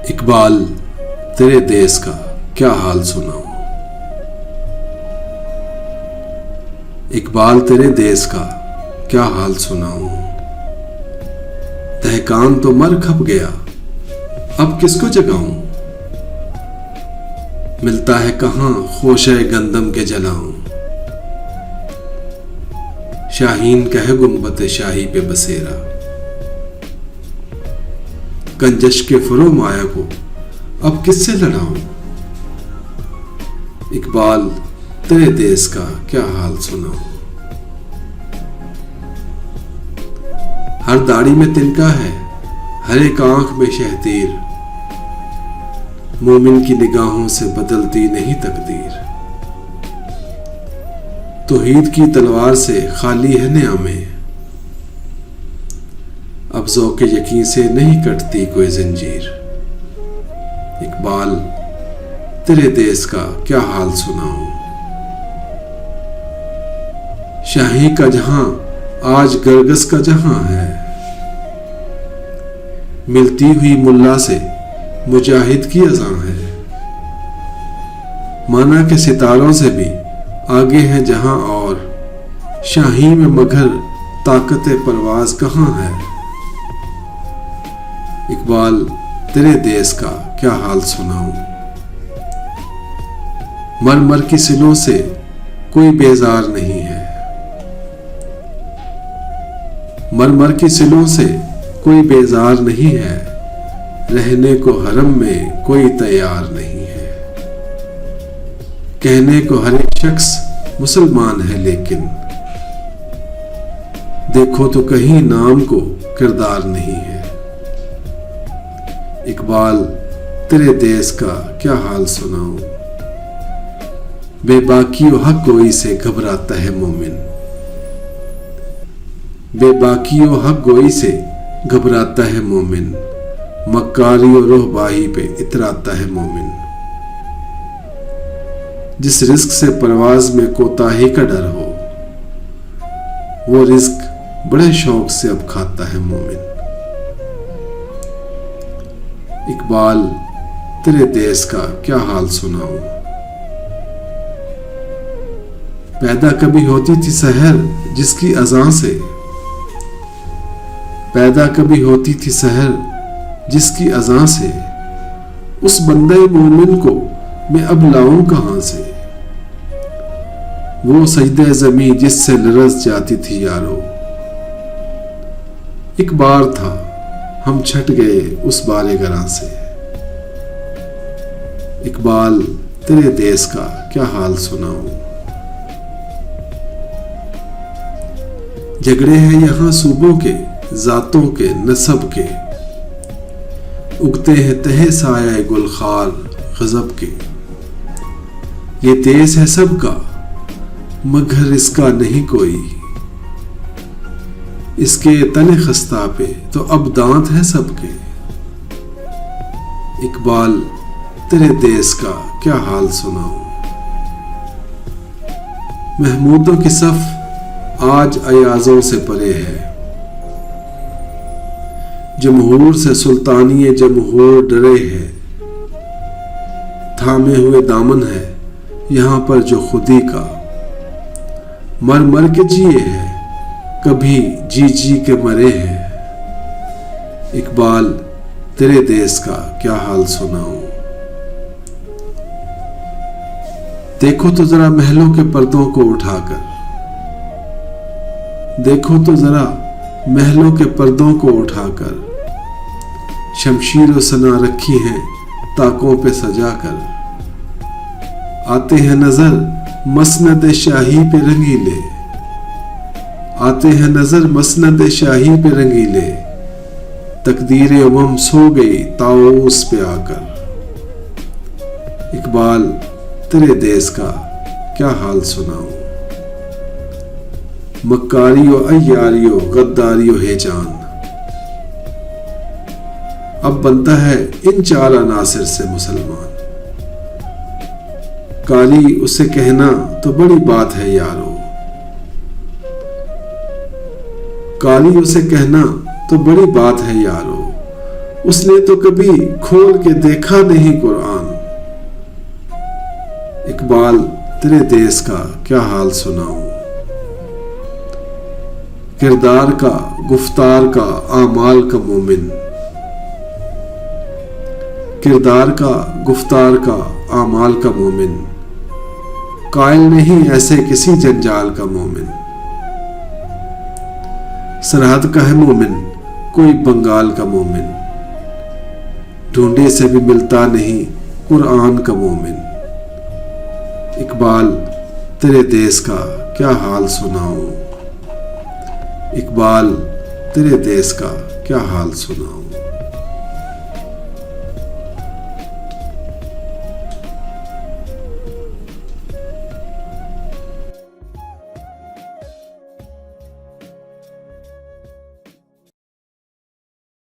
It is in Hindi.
इकबाल तेरे देश का क्या हाल सुनाऊं। इकबाल तेरे देश का क्या हाल सुनाऊं। तहकान तो मर खप गया, अब किसको जगाऊं। मिलता है कहां खोशे गंदम के जलाऊं। शाहीन कहे गुंबत शाही पे बसेरा, गंजश के फरो माया को अब किससे लड़ाऊं। इकबाल तेरे देश का क्या हाल सुनाऊं। हर दाढ़ी में तिनका है, हर एक आंख में शहतीर। मोमिन की निगाहों से बदलती नहीं तकदीर। तौहीद की तलवार से खाली है नियामें, अब ज़ौक़े यकीन से नहीं कटती कोई जंजीर। इकबाल तेरे देश का क्या हाल सुनाऊं। शाही का जहां आज गरगस का जहां है, मिलती हुई मुल्ला से मुजाहिद की अज़ां है। माना के सितारों से भी आगे है जहां, और शाही में मगर ताकत परवाज कहां है। इकबाल तेरे देश का क्या हाल सुनाऊं। मर मर की सिलों से कोई बेजार नहीं है, मर मर की सिलों से कोई बेजार नहीं है। रहने को हरम में कोई तैयार नहीं है। कहने को हर एक शख्स मुसलमान है, लेकिन देखो तो कहीं नाम को किरदार नहीं है। इकबाल तेरे देश का क्या हाल सुनाऊं। बेबाकी व हक गोई से घबराता है मोमिन, बेबाकी व हक गोई से घबराता है मोमिन। मक्कारी और रोहबाही पे इतराता है मोमिन। जिस रिस्क से परवाज में कोताही का डर हो, वो रिस्क बड़े शौक से अब खाता है मोमिन। इकबाल तेरे देश का क्या हाल सुनाऊं। पैदा कभी होती थी सहर जिसकी अज़ां से, पैदा कभी होती थी सहर जिसकी अज़ां से। उस बंदे मोमिन को मैं अब लाऊं कहां से। वो सजदे ज़मीं जिससे लरज़ जाती थी यारो। एक बार था हम छट गए उस बारे गरां से। इकबाल तेरे देश का क्या हाल सुनाऊं। झगड़े हैं यहां सूबों के, जातों के, नसब के। उगते हैं तहे साया गुलखार गजब के। ये देश है सबका मगर इसका नहीं कोई। इसके तने खस्ता पे तो अब दांत है सबके। इकबाल तेरे देश का क्या हाल सुनाऊं। महमूदों की सफ आज अयाजों से परे है। जमहूर से सुल्तानी जमहूर डरे है। थामे हुए दामन है यहां पर जो खुदी का। मर मर के जिए है, कभी जी जी के मरे हैं। इकबाल तेरे देश का क्या हाल सुनाऊं। देखो तो जरा महलों के पर्दों को उठाकर, देखो तो जरा महलों के पर्दों को उठाकर। शमशीर व सना रखी है ताकों पे सजाकर। आते हैं नजर मसनद शाही पे रंगीले, आते हैं नजर मसनद शाही पे रंगीले। तकदीर उमम सो गई ताऊस पे आकर। इकबाल तेरे देश का क्या हाल सुनाऊं। मक्कारियो अय्यारियो गद्दारियो है जान। अब बनता है इन चार अनासिर से मुसलमान। काली उसे कहना तो बड़ी बात है यारो, काली उसे कहना तो बड़ी बात है यारो। उसने तो कभी खोल के देखा नहीं कुरान। इकबाल तेरे देश का क्या हाल सुनाऊं। किरदार का, गुफ्तार का, आमाल का मोमिन। किरदार का, गुफ्तार का, आमाल का मोमिन। कायल नहीं ऐसे किसी जंजाल का मोमिन। सरहद का है मोमिन, कोई बंगाल का मोमिन। ढूंढे से भी मिलता नहीं कुरान का मोमिन। इकबाल तेरे देश का क्या हाल सुनाऊं। इकबाल तेरे देश का क्या हाल सुनाऊं।